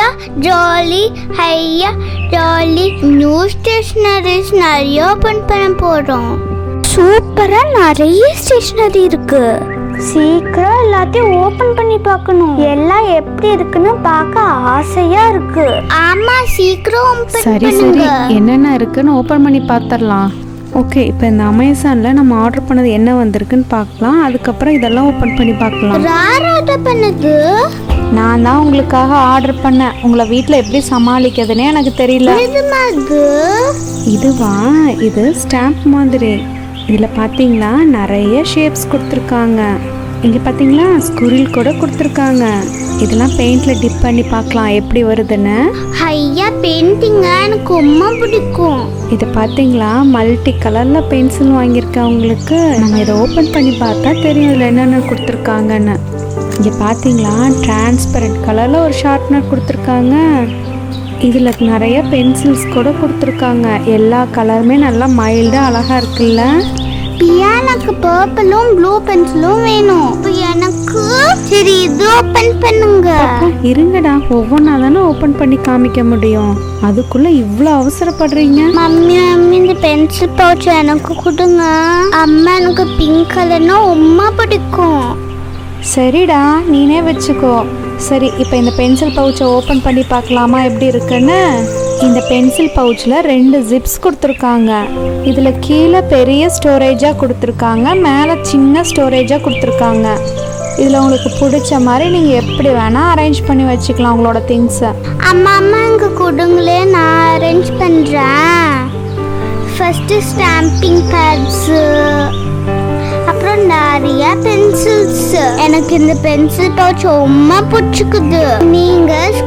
ஹையா ஜாலி ஹையா jolly. New stationeries நிறைய ஓப்பன் பண்ண போறோம். சூப்பரா நிறைய ஸ்டேஷனரி இருக்கு. சீக்கிரம் எல்லாத்தையும் ஓபன் பண்ணி பார்க்கணும். எல்லாம் எப்படி இருக்குன்னு பார்க்க ஆசையா இருக்கு. ஆமா, சீக்கிரம் ஓபன் சரி பண்ணுங்க. என்னென்ன இருக்குன்னு ஓபன் பண்ணி பார்த்தறலாம். ஓகே, இப்போ இந்த அமேசானில் நம்ம ஆர்டர் பண்ணது என்ன வந்திருக்குன்னு பார்க்கலாம். அதுக்கப்புறம் இதெல்லாம் ஓப்பன் பண்ணி பார்க்கலாம். யார் ஆர்டர் பண்ணது? நான் தான் உங்களுக்காக ஆர்டர் பண்ணேன். உங்களை வீட்டில் எப்படி சமாளிக்கிறதுனே எனக்கு தெரியல. இதுவா? இது ஸ்டாம்ப் மாதிரி. இதில் பார்த்தீங்களா நிறைய ஷேப்ஸ் கொடுத்துருக்காங்க. இங்கே பார்த்தீங்களா ஸ்குரில் கூட கொடுத்துருக்காங்க. இதெல்லாம் பெயிண்டில் டிப் பண்ணி பார்க்கலாம் எப்படி வருதுன்னு. ஐயா, பெயிண்டிங்க எனக்கு ரொம்ப பிடிக்கும். இது பார்த்தீங்களா மல்டி கலரில் பென்சில் வாங்கியிருக்கேன் உங்களுக்கு. நம்ம இதை ஓப்பன் பண்ணி பார்த்தா தெரியும் இதில் என்னென்ன கொடுத்துருக்காங்கன்னு. இங்கே பார்த்தீங்களா டிரான்ஸ்பரண்ட் கலரில் ஒரு ஷார்ப்னர் கொடுத்துருக்காங்க. இதில் நிறைய பென்சில்ஸ் கூட கொடுத்துருக்காங்க. எல்லா கலருமே நல்லா மைல்டாக அழகாக இருக்குல்ல. எனக்கு பர்பிளும் ப்ளூ பென்சிலும் வேணும். எனக்கு சரி, இது ஓபன் பண்ணுங்க. இருங்கடா, ஒவ்வொன்றா தானே ஓப்பன் பண்ணி காமிக்க முடியும். அதுக்குள்ள இவ்வளோ அவசரப்படுறீங்க? மம்மி இந்த பென்சில் பவுச் எனக்கு கொடுங்க. அம்மா எனக்கு பிங்க் கலர்னா ரொம்ப பிடிக்கும். சரிடா, நீனே வச்சுக்கோ. சரி, இப்போ இந்த பென்சில் பவுச்சை ஓப்பன் பண்ணி பார்க்கலாமா எப்படி இருக்குன்னு. இந்த பென்சில் பவுச்சில் 2 ஜிப்ஸ் கொடுத்துருக்காங்க. இதில் கீழே பெரிய ஸ்டோரேஜாக கொடுத்துருக்காங்க, மேலே சின்ன ஸ்டோரேஜாக கொடுத்துருக்காங்க. இதில் உங்களுக்கு பிடிச்ச மாதிரி நீங்கள் எப்படி வேணால் அரேஞ்ச் பண்ணி வச்சுக்கலாம் உங்களோட திங்ஸை. அம்மா இங்கே கொடுங்களே, நான் அரேஞ்ச் பண்ணுறேன். ஃபஸ்ட்டு ஸ்டாம்பிங் பேட்ஸு, அப்புறம் நிறைய பென்சில்ஸ். எனக்கு இந்த பென்சில் பவுச் ரொம்ப பிடிச்சிக்குது. நீங்கள்